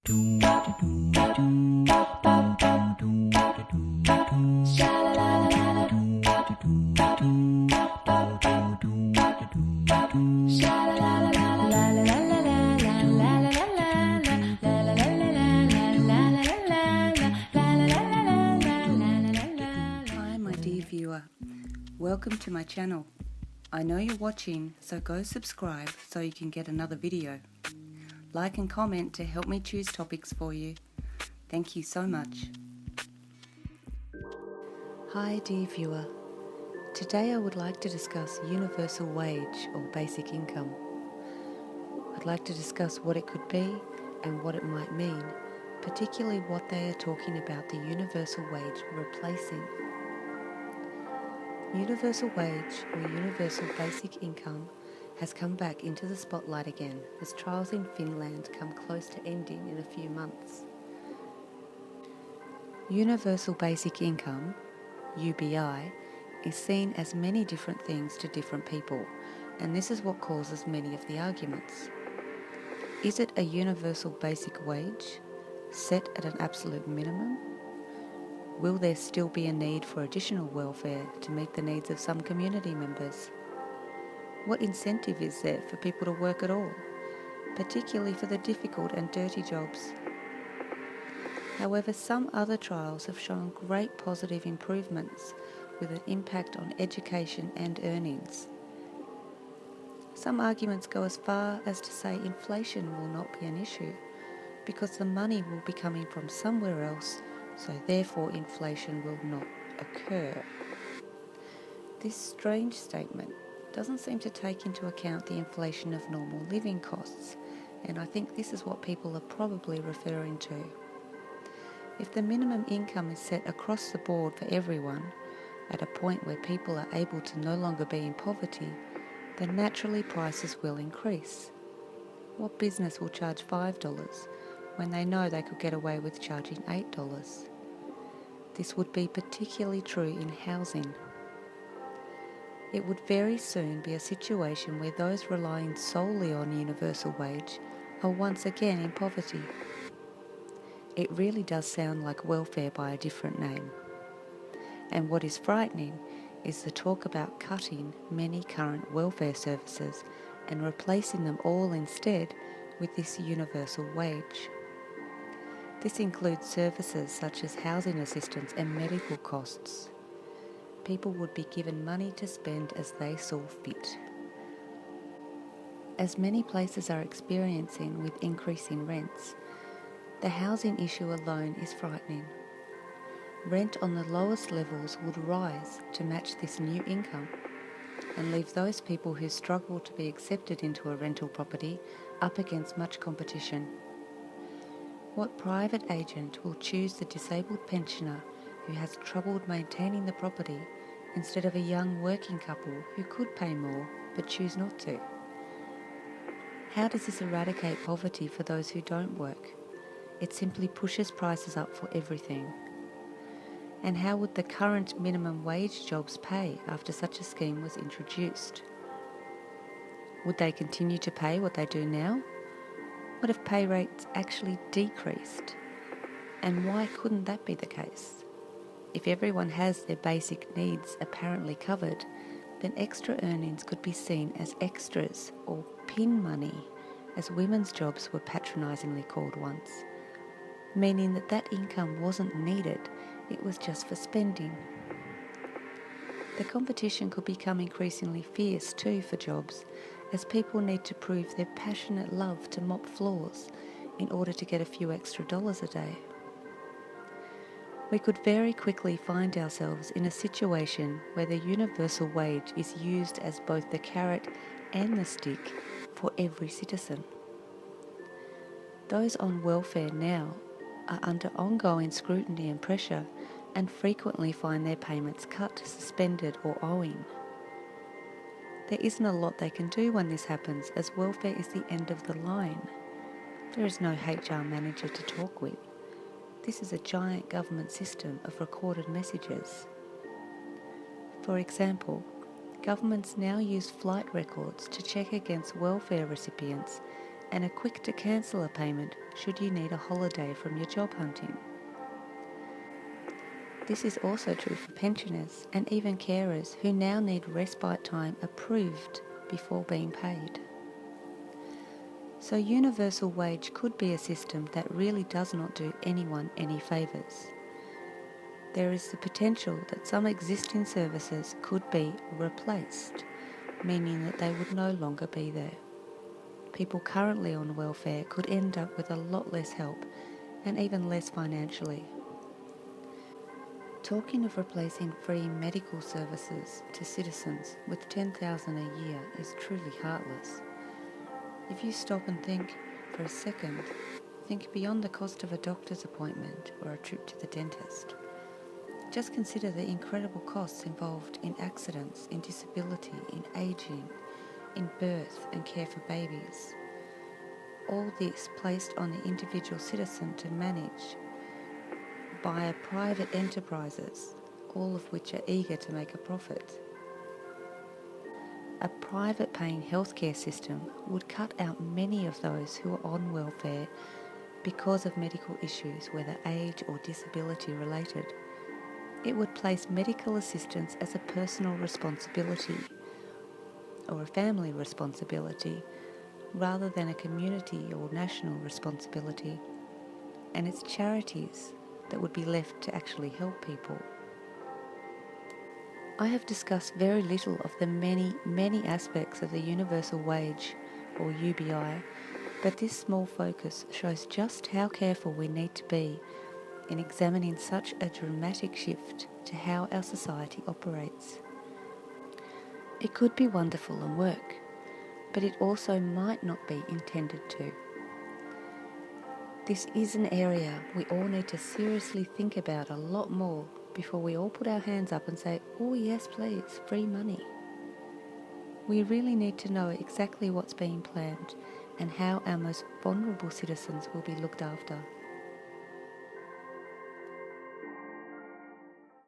my dear viewer, welcome to my channel. I know you're watching, so go subscribe so you can get another video. Like and comment to help me choose topics for you. Thank you so much. Hi dear viewer. Today I would like to discuss universal wage or basic income. I'd like to discuss what it could be and what it might mean, particularly what they are talking about the universal wage replacing. Universal wage or universal basic income has come back into the spotlight again as trials in Finland come close to ending in a few months. Universal basic income, UBI, is seen as many different things to different people, and this is what causes many of the arguments. Is it a universal basic wage, set at an absolute minimum? Will there still be a need for additional welfare to meet the needs of some community members? What incentive is there for people to work at all, particularly for the difficult and dirty jobs? However, some other trials have shown great positive improvements with an impact on education and earnings. Some arguments go as far as to say inflation will not be an issue because the money will be coming from somewhere else, so therefore inflation will not occur. This strange statement doesn't seem to take into account the inflation of normal living costs, and I think this is what people are probably referring to. If the minimum income is set across the board for everyone, at a point where people are able to no longer be in poverty, then naturally prices will increase. What business will charge $5 when they know they could get away with charging $8? This would be particularly true in housing. It would very soon be a situation where those relying solely on universal wage are once again in poverty. It really does sound like welfare by a different name. And what is frightening is the talk about cutting many current welfare services and replacing them all instead with this universal wage. This includes services such as housing assistance and medical costs. People would be given money to spend as they saw fit. As many places are experiencing with increasing rents, the housing issue alone is frightening. Rent on the lowest levels would rise to match this new income and leave those people who struggle to be accepted into a rental property up against much competition. What private agent will choose the disabled pensioner who has trouble maintaining the property instead of a young working couple who could pay more but choose not to? How does this eradicate poverty for those who don't work? It simply pushes prices up for everything. And how would the current minimum wage jobs pay after such a scheme was introduced? Would they continue to pay what they do now? What if pay rates actually decreased? And why couldn't that be the case? If everyone has their basic needs apparently covered, then extra earnings could be seen as extras or pin money, as women's jobs were patronisingly called once, meaning that that income wasn't needed, it was just for spending. The competition could become increasingly fierce too for jobs, as people need to prove their passionate love to mop floors in order to get a few extra dollars a day. We could very quickly find ourselves in a situation where the universal wage is used as both the carrot and the stick for every citizen. Those on welfare now are under ongoing scrutiny and pressure and frequently find their payments cut, suspended or owing. There isn't a lot they can do when this happens, as welfare is the end of the line. There is no HR manager to talk with. This is a giant government system of recorded messages. For example, governments now use flight records to check against welfare recipients and are quick to cancel a payment should you need a holiday from your job hunting. This is also true for pensioners and even carers who now need respite time approved before being paid. So universal wage could be a system that really does not do anyone any favours. There is the potential that some existing services could be replaced, meaning that they would no longer be there. People currently on welfare could end up with a lot less help and even less financially. Talking of replacing free medical services to citizens with $10,000 a year is truly heartless. If you stop and think for a second, think beyond the cost of a doctor's appointment or a trip to the dentist. Just consider the incredible costs involved in accidents, in disability, in ageing, in birth and care for babies. All this placed on the individual citizen to manage by private enterprises, all of which are eager to make a profit. A private paying healthcare system would cut out many of those who are on welfare because of medical issues, whether age or disability related. It would place medical assistance as a personal responsibility or a family responsibility rather than a community or national responsibility, and it's charities that would be left to actually help people. I have discussed very little of the many aspects of the universal wage or UBI, but this small focus shows just how careful we need to be in examining such a dramatic shift to how our society operates. It could be wonderful and work, but it also might not be intended to. This is an area we all need to seriously think about a lot more before we all put our hands up and say, "Oh yes please, free money." We really need to know exactly what's being planned and how our most vulnerable citizens will be looked after.